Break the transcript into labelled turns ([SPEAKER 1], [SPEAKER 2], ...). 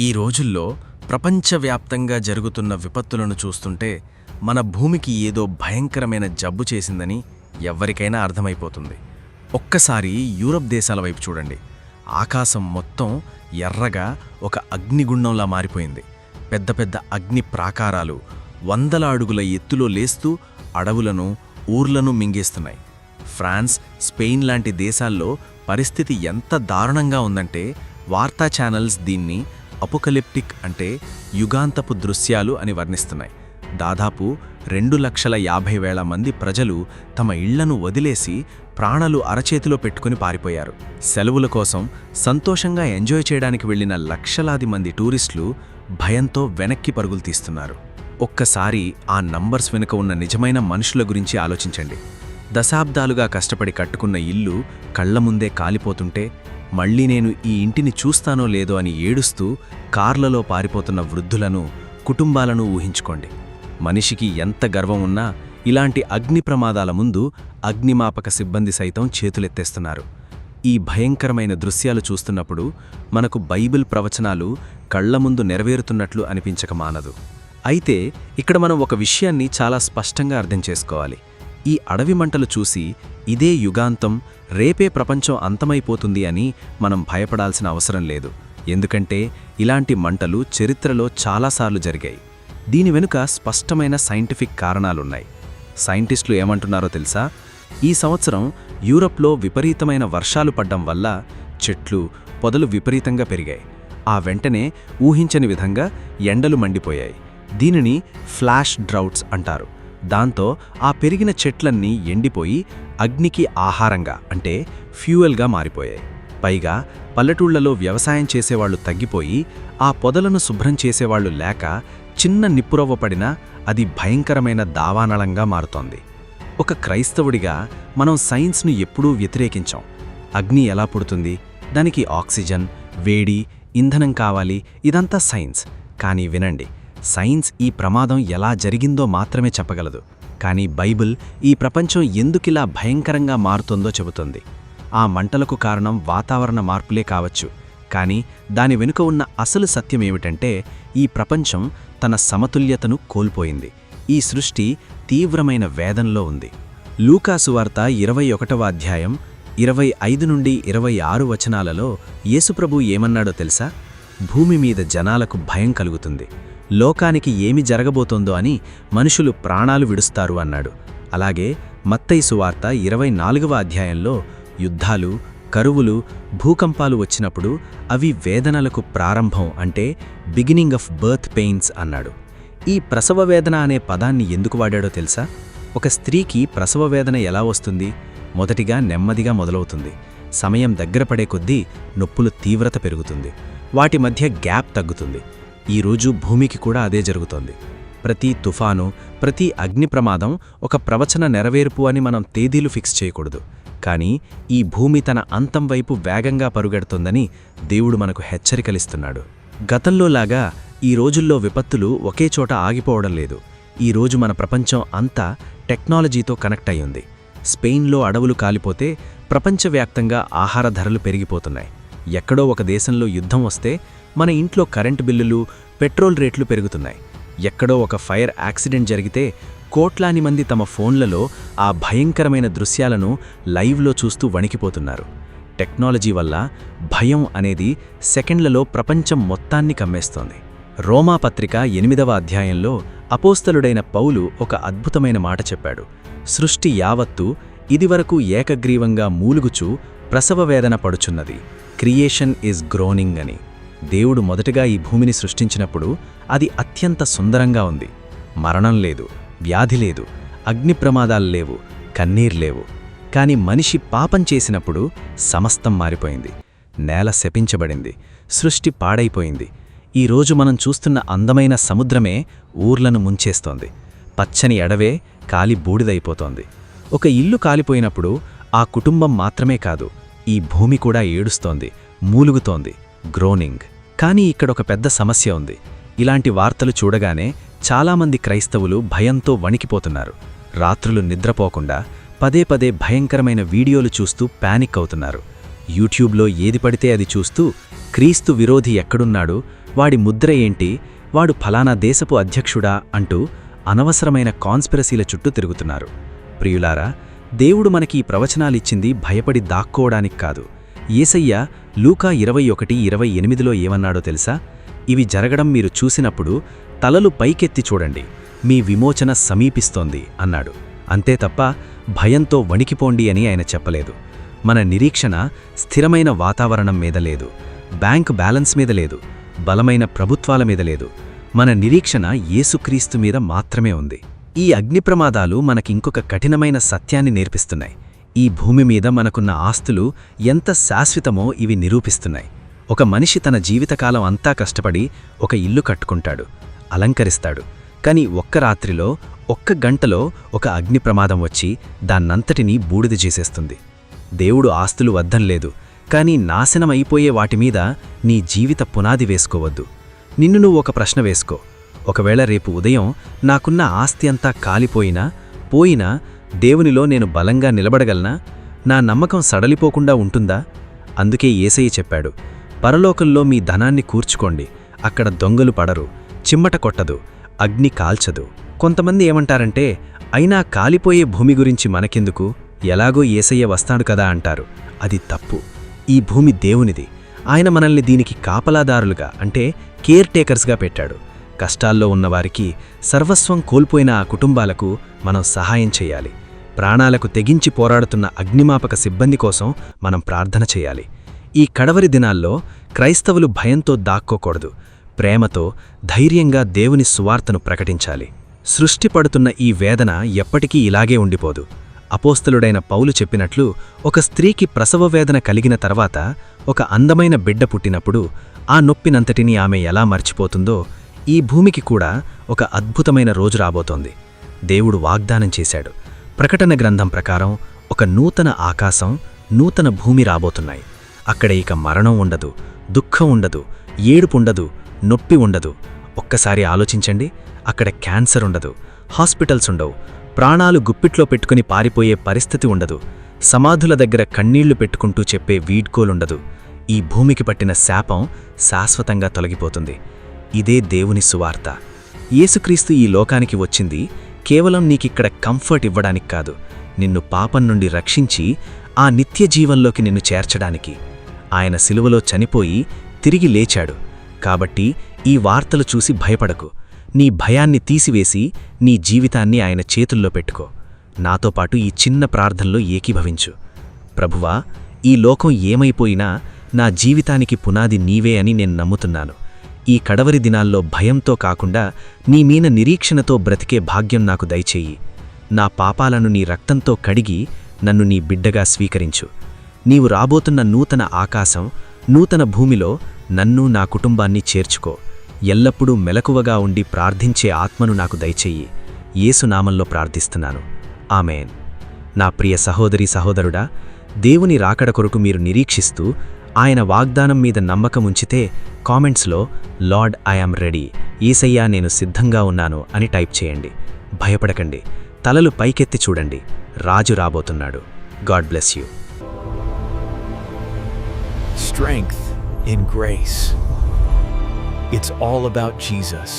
[SPEAKER 1] ఈ రోజుల్లో ప్రపంచవ్యాప్తంగా జరుగుతున్న విపత్తులను చూస్తుంటే మన భూమికి ఏదో భయంకరమైన జబ్బు చేసిందని ఎవ్వరికైనా అర్థమైపోతుంది. ఒక్కసారి యూరప్ దేశాల వైపు చూడండి. ఆకాశం మొత్తం ఎర్రగా ఒక అగ్నిగుండంలా మారిపోయింది. పెద్ద పెద్ద అగ్ని ప్రాకారాలు వందల అడుగుల ఎత్తులో లేస్తూ అడవులను, ఊర్లను మింగేస్తున్నాయి. ఫ్రాన్స్, స్పెయిన్ లాంటి దేశాల్లో పరిస్థితి ఎంత దారుణంగా ఉందంటే వార్తా ఛానల్స్ దీన్ని అపోకలిప్టిక్ అంటే యుగాంతపు దృశ్యాలు అని వర్ణిస్తున్నాయి. దాదాపు 2,50,000 మంది ప్రజలు తమ ఇళ్లను వదిలేసి ప్రాణాలు అరచేతిలో పెట్టుకుని పారిపోయారు. సెలవుల కోసం సంతోషంగా ఎంజాయ్ చేయడానికి వెళ్లిన లక్షలాది మంది టూరిస్టులు భయంతో వెనక్కి పరుగులు తీస్తున్నారు. ఒక్కసారి ఆ నంబర్స్ వెనుక ఉన్న నిజమైన మనుషుల గురించి ఆలోచించండి. దశాబ్దాలుగా కష్టపడి కట్టుకున్న ఇల్లు కళ్ల ముందే కాలిపోతుంటే మళ్ళీ నేను ఈ ఇంటిని చూస్తానో లేదో అని ఏడుస్తూ కార్లలో పారిపోతున్న వృద్ధులను, కుటుంబాలను ఊహించుకోండి. మనిషికి ఎంత గర్వం ఉన్నా ఇలాంటి అగ్ని ప్రమాదాల ముందు అగ్నిమాపక సిబ్బంది సైతం చేతులెత్తేస్తున్నారు. ఈ భయంకరమైన దృశ్యాలు చూస్తున్నప్పుడు మనకు బైబిల్ ప్రవచనాలు కళ్ల ముందు నెరవేరుతున్నట్లు అనిపించక మానదు. అయితే ఇక్కడ మనం ఒక విషయాన్ని చాలా స్పష్టంగా అర్థం చేసుకోవాలి. ఈ అడవి మంటలు చూసి ఇదే యుగాంతం, రేపే ప్రపంచం అంతమైపోతుంది అని మనం భయపడాల్సిన అవసరం లేదు. ఎందుకంటే ఇలాంటి మంటలు చరిత్రలో చాలాసార్లు జరిగాయి. దీని వెనుక స్పష్టమైన సైంటిఫిక్ కారణాలున్నాయి. సైంటిస్టులు ఏమంటున్నారో తెలుసా? ఈ సంవత్సరం యూరప్లో విపరీతమైన వర్షాలు పడ్డం వల్ల చెట్లు, పొదలు విపరీతంగా పెరిగాయి. ఆ వెంటనే ఊహించని విధంగా ఎండలు మండిపోయాయి. దీనిని ఫ్లాష్ డ్రౌట్స్ అంటారు. దాంతో ఆ పెరిగిన చెట్లన్నీ ఎండిపోయి అగ్నికి ఆహారంగా అంటే ఫ్యూయల్గా మారిపోయాయి. పైగా పల్లెటూళ్లలో వ్యవసాయం చేసేవాళ్లు తగ్గిపోయి ఆ పొదలను శుభ్రం చేసేవాళ్లు లేక చిన్న నిప్పురవ్వ పడినా అది భయంకరమైన దావానళంగా మారుతోంది. ఒక క్రైస్తవుడిగా మనం సైన్స్ను ఎప్పుడూ వ్యతిరేకించాం. అగ్ని ఎలా పుడుతుంది, దానికి ఆక్సిజన్, వేడి, ఇంధనం కావాలి, ఇదంతా సైన్స్. కానీ వినండి, సైన్స్ ఈ ప్రమాదం ఎలా జరిగిందో మాత్రమే చెప్పగలదు. కానీ బైబిల్ ఈ ప్రపంచం ఎందుకిలా భయంకరంగా మారుతుందో చెబుతుంది. ఆ మంటలకు కారణం వాతావరణ మార్పులే కావచ్చు, కానీ దాని వెనుక ఉన్న అసలు సత్యమేమిటంటే ఈ ప్రపంచం తన సమతుల్యతను కోల్పోయింది. ఈ సృష్టి తీవ్రమైన వేదనలో ఉంది. లూకా సువార్త 21వ అధ్యాయం 25 నుండి 26 వచనాలలో యేసుప్రభు ఏమన్నాడో తెలుసా? భూమి మీద జనాలకు భయం కలుగుతుంది, లోకానికి ఏమి జరగబోతోందో అని మనుషులు ప్రాణాలు విడుస్తారు అన్నాడు. అలాగే మత్తయి సువార్త 24వ అధ్యాయంలో యుద్ధాలు, కరువులు, భూకంపాలు వచ్చినప్పుడు అవి వేదనలకు ప్రారంభం అంటే బిగినింగ్ ఆఫ్ బర్త్ పెయిన్స్ అన్నాడు. ఈ ప్రసవ వేదన అనే పదాన్ని ఎందుకు వాడాడో తెలుసా? ఒక స్త్రీకి ప్రసవ వేదన ఎలా వస్తుంది? మొదటిగా నెమ్మదిగా మొదలవుతుంది. సమయం దగ్గర పడే కొద్దీ నొప్పుల తీవ్రత పెరుగుతుంది. వాటి మధ్య గ్యాప్ తగ్గుతుంది. ఈరోజు భూమికి కూడా అదే జరుగుతోంది. ప్రతి తుఫాను, ప్రతి అగ్ని ప్రమాదం ఒక ప్రవచన నెరవేర్పు అని మనం తేదీలు ఫిక్స్ చేయకూడదు. కానీ ఈ భూమి తన అంతం వైపు వేగంగా పరుగెడుతోందని దేవుడు మనకు హెచ్చరికలిస్తున్నాడు. గతంలోలాగా ఈ రోజుల్లో విపత్తులు ఒకే చోట ఆగిపోవడం లేదు. ఈరోజు మన ప్రపంచం అంతా టెక్నాలజీతో కనెక్ట్ అయ్యింది. స్పెయిన్లో అడవులు కాలిపోతే ప్రపంచవ్యాప్తంగా ఆహార ధరలు పెరిగిపోతున్నాయి. ఎక్కడో ఒక దేశంలో యుద్ధం వస్తే మన ఇంట్లో కరెంటు బిల్లులు, పెట్రోల్ రేట్లు పెరుగుతున్నాయి. ఎక్కడో ఒక ఫైర్ యాక్సిడెంట్ జరిగితే కోట్లాది మంది తమ ఫోన్లలో ఆ భయంకరమైన దృశ్యాలను లైవ్లో చూస్తూ వణికిపోతున్నారు. టెక్నాలజీ వల్ల భయం అనేది సెకండ్లలో ప్రపంచం మొత్తాన్ని కమ్మేస్తోంది. రోమా పత్రిక 8వ అధ్యాయంలో అపోస్తలుడైన పౌలు ఒక అద్భుతమైన మాట చెప్పాడు. సృష్టి యావత్తు ఇదివరకు ఏకగ్రీవంగా మూలుగుచూ ప్రసవ వేదన పడుచున్నది, క్రియేషన్ ఈజ్ గ్రోనింగ్ అని. దేవుడు మొదటగా ఈ భూమిని సృష్టించినప్పుడు అది అత్యంత సుందరంగా ఉంది. మరణం లేదు, వ్యాధి లేదు, అగ్ని ప్రమాదాలు లేవు, కన్నీర్లేవు. కాని మనిషి పాపం చేసినప్పుడు సమస్తం మారిపోయింది. నేల శపించబడింది, సృష్టి పాడైపోయింది. ఈరోజు మనం చూస్తున్న అందమైన సముద్రమే ఊర్లను ముంచేస్తోంది. పచ్చని అడవే కాలి బూడిదైపోతోంది. ఒక ఇల్లు కాలిపోయినప్పుడు ఆ కుటుంబం మాత్రమే కాదు, ఈ భూమి కూడా ఏడుస్తోంది, మూలుగుతోంది, గ్రోనింగ్. కానీ ఇక్కడొక పెద్ద సమస్య ఉంది. ఇలాంటి వార్తలు చూడగానే చాలామంది క్రైస్తవులు భయంతో వణికిపోతున్నారు. రాత్రులు నిద్రపోకుండా పదే పదే భయంకరమైన వీడియోలు చూస్తూ పానిక్ అవుతున్నారు. యూట్యూబ్లో ఏది పడితే అది చూస్తూ క్రీస్తు విరోధి ఎక్కడున్నాడు,
[SPEAKER 2] వాడి ముద్ర ఏంటి, వాడు ఫలానా దేశపు అధ్యక్షుడా అంటూ అనవసరమైన కాన్స్పిరసీల చుట్టూ తిరుగుతున్నారు. ప్రియులారా, దేవుడు మనకి ఈ ప్రవచనాలిచ్చింది భయపడి దాక్కోవడానికి కాదు. యేసయ్య లూకా 21:28లో ఏమన్నాడో తెలుసా? ఇవి జరగడం మీరు చూసినప్పుడు తలలు పైకెత్తి చూడండి, మీ విమోచన సమీపిస్తోంది అన్నాడు. అంతే తప్ప భయంతో వణికిపోండి అని ఆయన చెప్పలేదు. మన నిరీక్షణ స్థిరమైన వాతావరణం మీద లేదు, బ్యాంక్ బ్యాలెన్స్ మీద లేదు, బలమైన ప్రభుత్వాల మీద లేదు. మన నిరీక్షణ యేసుక్రీస్తు మీద మాత్రమే ఉంది. ఈ అగ్నిప్రమాదాలు మనకింకొక కఠినమైన సత్యాన్ని నేర్పిస్తున్నాయి. ఈ భూమి మీద మనకున్న ఆస్తులు ఎంత శాశ్వతమో ఇవి నిరూపిస్తున్నాయి. ఒక మనిషి తన జీవితకాలం అంతా కష్టపడి ఒక ఇల్లు కట్టుకుంటాడు, అలంకరిస్తాడు. కాని ఒక్క రాత్రిలో, ఒక్క గంటలో ఒక అగ్నిప్రమాదం వచ్చి దాన్నంతటినీ బూడిద చేసేస్తుంది. దేవుడు ఆస్తులు వద్దంలేదు, కాని నాశనమైపోయే వాటిమీద నీ జీవిత పునాది వేసుకోవద్దు. నిన్ను నువ్వు ఒక ప్రశ్న వేసుకో. ఒకవేళ రేపు ఉదయం నాకున్న ఆస్తి అంతా పోయినా దేవునిలో నేను బలంగా నిలబడగలనా? నా నమ్మకం సడలిపోకుండా ఉంటుందా? అందుకే యేసయ్య చెప్పాడు, పరలోకంలో మీ ధనాన్ని కూర్చుకోండి, అక్కడ దొంగలు పడరు, చిమ్మట కొట్టదు, అగ్ని కాల్చదు. కొంతమంది ఏమంటారంటే, అయినా కాలిపోయే భూమి గురించి మనకెందుకు, ఎలాగో యేసయ్య వస్తాడు కదా అంటారు. అది తప్పు. ఈ భూమి దేవునిది. ఆయన మనల్ని దీనికి కాపలాదారులుగా, అంటే కేర్ టేకర్స్గా పెట్టాడు. కష్టాల్లో ఉన్నవారికి, సర్వస్వం కోల్పోయిన ఆ కుటుంబాలకు మనం సహాయం చేయాలి. ప్రాణాలకు తెగించి పోరాడుతున్న అగ్నిమాపక సిబ్బంది కోసం మనం ప్రార్థన చేయాలి. ఈ కడవరి దినాల్లో క్రైస్తవులు భయంతో దాక్కోకూడదు, ప్రేమతో, ధైర్యంగా దేవుని సువార్తను ప్రకటించాలి. సృష్టిపడుతున్న ఈ వేదన ఎప్పటికీ ఇలాగే ఉండిపోదు. అపోస్తలుడైన పౌలు చెప్పినట్లు, ఒక స్త్రీకి ప్రసవ వేదన కలిగిన తర్వాత ఒక అందమైన బిడ్డ పుట్టినప్పుడు ఆ నొప్పినంతటినీ ఆమె ఎలా మర్చిపోతుందో, ఈ భూమికి కూడా ఒక అద్భుతమైన రోజు రాబోతోంది. దేవుడు వాగ్దానం చేశాడు. ప్రకటన గ్రంథం ప్రకారం ఒక నూతన ఆకాశం, నూతన భూమి రాబోతున్నాయి. అక్కడ ఇక మరణం ఉండదు, దుఃఖం ఉండదు, ఏడుపుండదు, నొప్పి ఉండదు. ఒక్కసారి ఆలోచించండి, అక్కడ క్యాన్సర్ ఉండదు, హాస్పిటల్స్ ఉండవు, ప్రాణాలు గుప్పిట్లో పెట్టుకుని పారిపోయే పరిస్థితి ఉండదు, సమాధుల దగ్గర కన్నీళ్లు పెట్టుకుంటూ చెప్పే వీడ్కోలుండదు. ఈ భూమికి పట్టిన శాపం శాశ్వతంగా తొలగిపోతుంది. ఇదే దేవుని సువార్త. యేసుక్రీస్తు ఈ లోకానికి వచ్చింది కేవలం నీకిక్కడ కంఫర్ట్ ఇవ్వడానికి కాదు, నిన్ను పాపం నుండి రక్షించి ఆ నిత్య జీవంలోకి నిన్ను చేర్చడానికి. ఆయన సిలువలో చనిపోయి తిరిగి లేచాడు. కాబట్టి ఈ వార్తలు చూసి భయపడకు. నీ భయాన్ని తీసివేసి నీ జీవితాన్ని ఆయన చేతుల్లో పెట్టుకో. నాతో పాటు ఈ చిన్న ప్రార్థనలో ఏకీభవించు. ప్రభువా, ఈ లోకం ఏమైపోయినా నా జీవితానికి పునాది నీవే అని నేను నమ్ముతున్నాను. ఈ కడవరి దినాల్లో భయంతో కాకుండా నీ మీన నిరీక్షణతో బ్రతికే భాగ్యం నాకు దయచేయి. నా పాపాలను నీ రక్తంతో కడిగి నన్ను నీ బిడ్డగా స్వీకరించు. నీవు రాబోతున్న నూతన ఆకాశం, నూతన భూమిలో నన్ను, నా కుటుంబాన్ని చేర్చుకో. ఎల్లప్పుడూ మెలకువగా ఉండి ప్రార్థించే ఆత్మను నాకు దయచెయ్యి. యేసునామంలో ప్రార్థిస్తున్నాను. ఆమేన్. నా ప్రియ సహోదరీ సహోదరుడా, దేవుని రాకడ కొరకు మీరు నిరీక్షిస్తూ ఆయన వాగ్దానం మీద నమ్మకముంచితే కామెంట్స్లో లార్డ్ ఐ యామ్ రెడీ, యేసయ్యా నేను సిద్ధంగా ఉన్నాను అని టైప్ చేయండి. భయపడకండి, తలలు పైకెత్తి చూడండి, రాజు రాబోతున్నాడు. God bless you.
[SPEAKER 3] Strength in grace. It's all about Jesus.